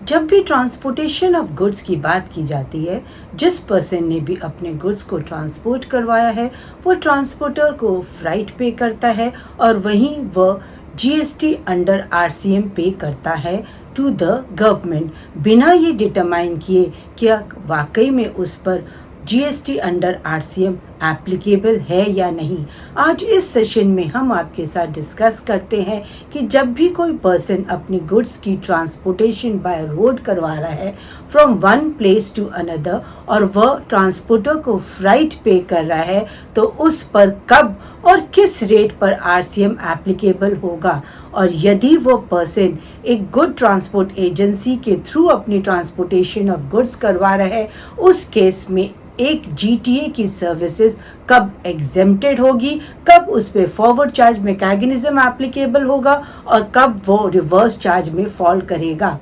जब भी transportation of goods की बात की जाती है, जिस पर्सन ने भी अपने गुड्स को ट्रांसपोर्ट करवाया है वो ट्रांसपोर्टर को फ्राइट पे करता है और वहीं वह जीएसटी अंडर आरसीएम पे करता है टू द गवर्नमेंट, बिना ये डिटरमाइन किए क्या वाकई में उस पर जीएसटी अंडर आरसीएम एप्लीकेबल है या नहीं। आज इस सेशन में हम आपके साथ डिस्कस करते हैं कि जब भी कोई पर्सन अपनी गुड्स की ट्रांसपोर्टेशन बाय रोड करवा रहा है from one place to another और वह ट्रांसपोर्टर को फ्राइट पे कर रहा है तो उस पर कब और किस रेट पर आरसीएम एप्लीकेबल होगा, और यदि वो पर्सन एक गुड ट्रांसपोर्ट एजेंसी के थ्रू अपनी ट्रांसपोर्टेशन ऑफ गुड्स करवा रहा है उस केस में एक जीटीए की सर्विसेज कब एग्जेम्प्टेड होगी, कब उस पर फॉरवर्ड चार्ज मैकेनिज्म एप्लीकेबल होगा और कब वो रिवर्स चार्ज में फॉल करेगा।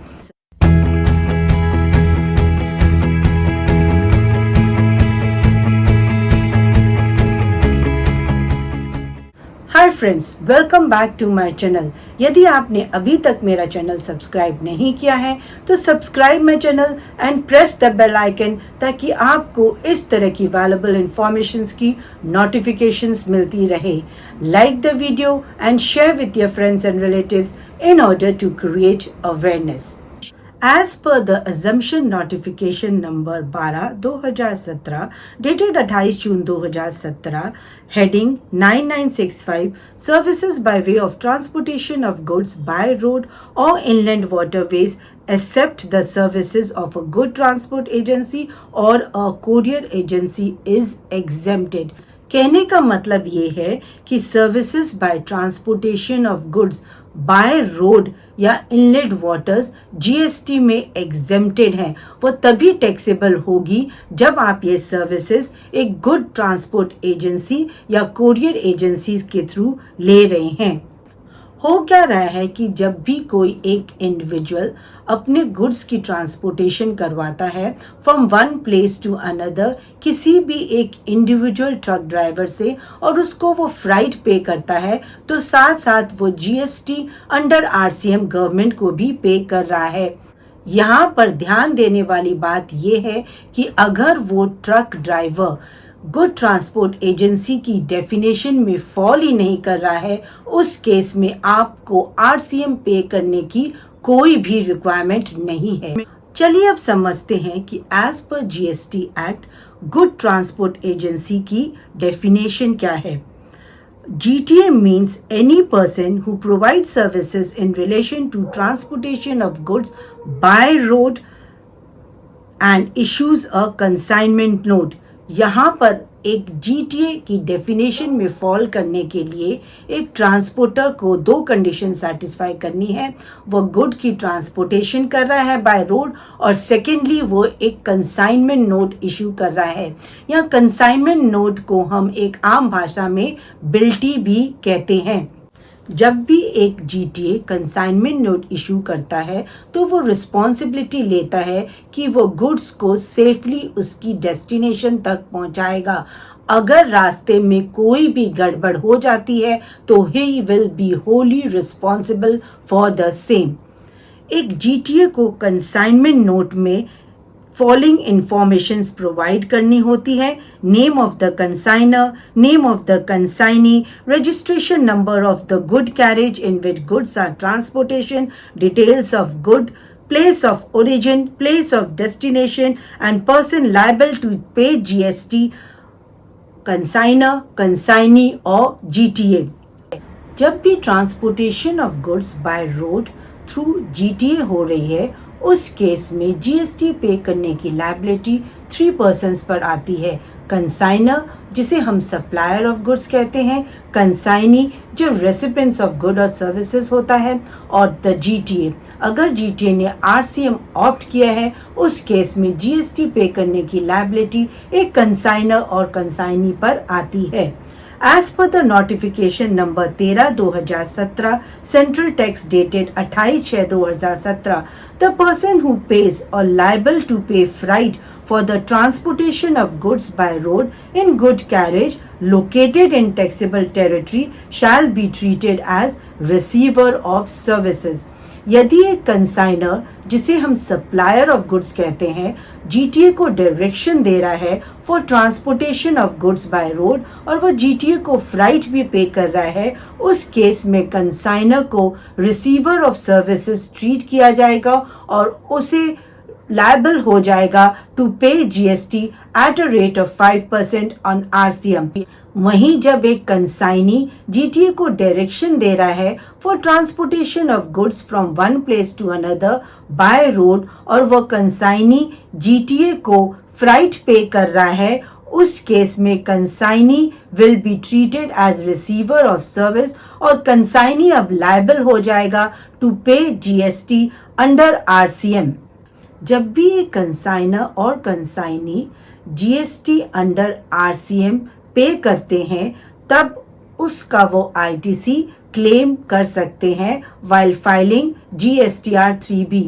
Hi friends, welcome back to my channel. यदि आपने अभी तक मेरा चैनल सब्सक्राइब नहीं किया है तो subscribe my channel and press the bell icon ताकि आपको इस तरह की वैल्यूएबल इंफॉर्मेशंस की नोटिफिकेशंस मिलती रहे। Like the video and share with your friends and relatives in order to create awareness. As per the assumption notification number 12/2017 dated 28 June 2017, heading 9965 services by way of transportation of goods by road or inland waterways except the services of a good transport agency or a courier agency is exempted. कहने का मतलब ये है कि services by transportation of goods by road या inlet waters GST में exempted है, वो तभी टैक्सेबल होगी जब आप ये सर्विसेज एक गुड ट्रांसपोर्ट एजेंसी या कोरियर एजेंसीज के थ्रू ले रहे हैं। हो क्या रहा है कि जब भी कोई एक इंडिविजुअल अपने गुड्स की ट्रांसपोर्टेशन करवाता है from one place to another किसी भी एक इंडिविजुअल ट्रक ड्राइवर से और उसको वो फ्राइट पे करता है तो साथ साथ वो जीएसटी अंडर आरसीएम गवर्नमेंट को भी पे कर रहा है। यहाँ पर ध्यान देने वाली बात यह है कि अगर वो truck driver good transport agency की डेफिनेशन में फॉल ही नहीं कर रहा है उस केस में आपको आरसीएम पे करने की कोई भी रिक्वायरमेंट नहीं है। चलिए अब समझते हैं कि as per GST act good transport agency की डेफिनेशन क्या है। GTA means any person who provides services in relation to transportation of goods by road and issues a consignment note। यहाँ पर एक जीटीए की डेफिनेशन में फॉल करने के लिए एक ट्रांसपोर्टर को दो कंडीशन सेटिस्फाई करनी है। वो गुड की ट्रांसपोर्टेशन कर रहा है बाय रोड और सेकेंडली वो एक कंसाइनमेंट नोट इशू कर रहा है। यहाँ कंसाइनमेंट नोट को हम एक आम भाषा में बिल्टी भी कहते हैं। जब भी एक जीटीए कंसाइनमेंट नोट इशू करता है तो वो रिस्पॉन्सिबिलिटी लेता है कि वो गुड्स को सेफली उसकी डेस्टिनेशन तक पहुंचाएगा। अगर रास्ते में कोई भी गड़बड़ हो जाती है तो he will be wholly responsible for the same. एक जीटीए को कंसाइनमेंट नोट में फॉलोइंग इंफॉर्मेशंस प्रोवाइड करनी होती है। Name of the consignor, name of the consignee, registration number of the good carriage in which goods are transportation, details of good, place of origin, place of destination and person liable to pay GST, consigner, consignee और GTA। जब भी transportation of goods by road through GTA हो रही है उस case में GST पे करने की लायबिलिटी 3 पर्सन्स पर आती है। कंसाइनर जिसे हम सप्लायर ऑफ गुड्स कहते हैं, कंसाइनी जो रेसिपिएंट्स ऑफ गुड और सर्विसेज होता है, और द जीटीए। अगर जीटीए ने आरसीएम ऑप्ट किया है उस केस में जीएसटी पे करने की लायबिलिटी एक कंसाइनर और कंसाइनी पर आती है। As per the notification number 13/2017, Central Tax dated 28/6/2017, the person who pays or liable to pay freight for the transportation of goods by road in good carriage located in taxable territory shall be treated as receiver of services। यदि एक consignor, जिसे हम supplier of goods कहते हैं, GTA को direction दे रहा है for transportation of goods by road और वो जीटीए को फ्राइट भी पे कर रहा है, उस केस में कंसाइनर को रिसीवर ऑफ सर्विसेज ट्रीट किया जाएगा और उसे लायबल हो जाएगा to pay GST at a rate of 5% on RCM. वहीं जब एक कंसाइनी जीटीए को डायरेक्शन दे रहा है for transportation of goods from one place to another by road और वह कंसाइनी जीटीए को फ्राइट पे कर रहा है, उस केस में consignee will be treated as receiver of service और कंसाइनी अब लायबल हो जाएगा to pay GST under RCM. जब भी एक कंसाइनर और कंसाइनी जीएसटी अंडर आरसीएम पे करते हैं तब उसका वो आईटीसी क्लेम कर सकते हैं while filing GSTR 3B।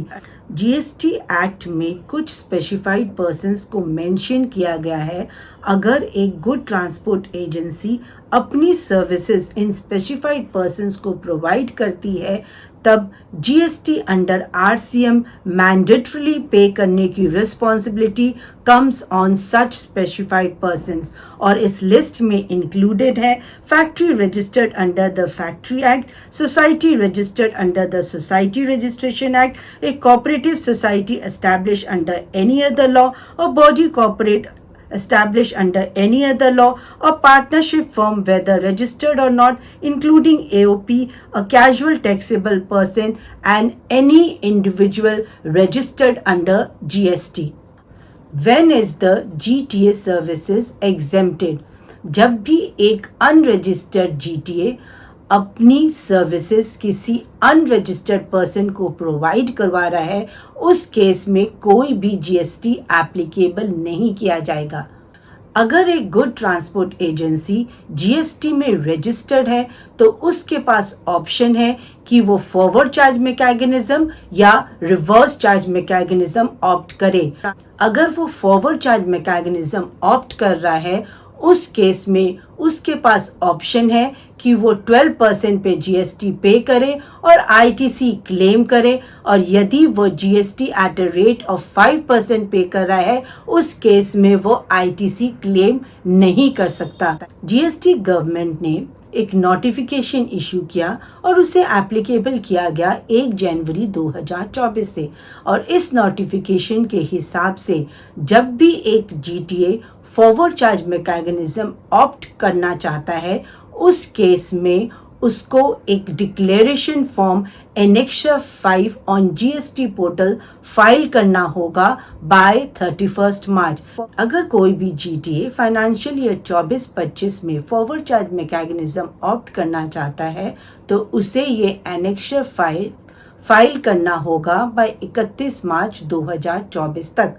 GST act में कुछ स्पेसिफाइड पर्सन्स को मेंशन किया गया है। अगर एक गुड ट्रांसपोर्ट एजेंसी अपनी सर्विसेज इन स्पेसिफाइड पर्सन्स को प्रोवाइड करती है तब GST under RCM mandatorily pay करने की responsibility comes on such specified persons और इस लिस्ट में इंक्लूडेड है factory registered under the factory act, society registered under the society registration act, a cooperative society establish under any other law or body corporate established under any other law, a partnership firm whether registered or not, including AOP, a casual taxable person and any individual registered under GST. When is the GTA services exempted? जब भी एक unregistered GTA अपनी services किसी unregistered person को provide करवा रहा है, उस केस में कोई भी जीएसटी एप्लीकेबल नहीं किया जाएगा। अगर एक गुड ट्रांसपोर्ट एजेंसी जीएसटी में रजिस्टर्ड है तो उसके पास ऑप्शन है कि वो फॉरवर्ड चार्ज मैकेनिज्म या रिवर्स चार्ज मैकेनिज्म ऑप्ट करे। अगर वो फॉरवर्ड चार्ज मैकेनिज्म ऑप्ट कर रहा है उस केस में उसके पास ऑप्शन है कि वो 12% पे जीएसटी पे करे और आईटीसी क्लेम करे और यदि वो GST at a rate of 5% पे कर रहा है उस केस में वो आईटीसी क्लेम नहीं कर सकता। जीएसटी गवर्नमेंट ने एक नोटिफिकेशन इशू किया और उसे एप्लीकेबल किया गया 1 जनवरी 2024 से और इस नोटिफिकेशन के हिसाब से जब भी एक GTA forward charge mechanism opt करना चाहता है उस केस में उसको एक declaration form annexure 5 on GST portal file करना होगा बाय 31 मार्च। अगर कोई भी जीटीए फाइनेंशियल ईयर 24-25 में फॉरवर्ड चार्ज मैकेनिज्म ऑप्ट करना चाहता है तो उसे ये एनेक्सर फाइल करना होगा बाय 31 मार्च 2024 तक।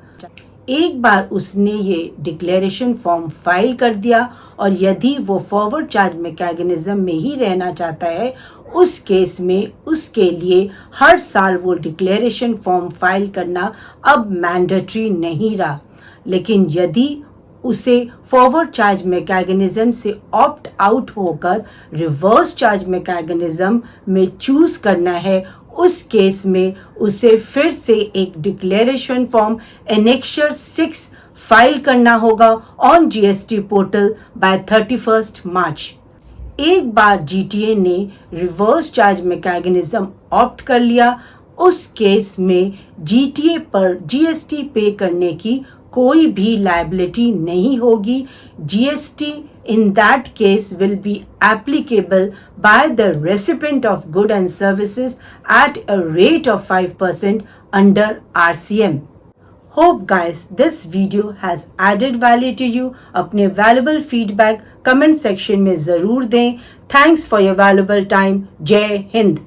एक बार उसने ये डिक्लेरेशन फॉर्म फाइल कर दिया और यदि वो फॉरवर्ड चार्ज मैकेनिज्म में ही रहना चाहता है उस केस में उसके लिए हर साल वो डिक्लेरेशन फॉर्म फाइल करना अब मैंडेटरी नहीं रहा। लेकिन यदि उसे फॉरवर्ड चार्ज मैकेनिज्म से ऑप्ट आउट होकर रिवर्स चार्ज मैकेनिज्म में चूज करना है उस केस में उसे फिर से एक डिक्लेरेशन फॉर्म एनेक्सर 6 फाइल करना होगा ऑन जीएसटी पोर्टल बाय 31 मार्च। एक बार जीटीए ने रिवर्स चार्ज मैकेनिज्म ऑप्ट कर लिया उस केस में जीटीए पर जीएसटी पे करने की कोई भी लायबिलिटी नहीं होगी। GST in that case will be applicable by the recipient of goods and services at a rate of 5% under RCM. Hope guys this video has added value to you. अपने valuable feedback comment section में ज़रूर दें। Thanks for your valuable time. जय हिंद।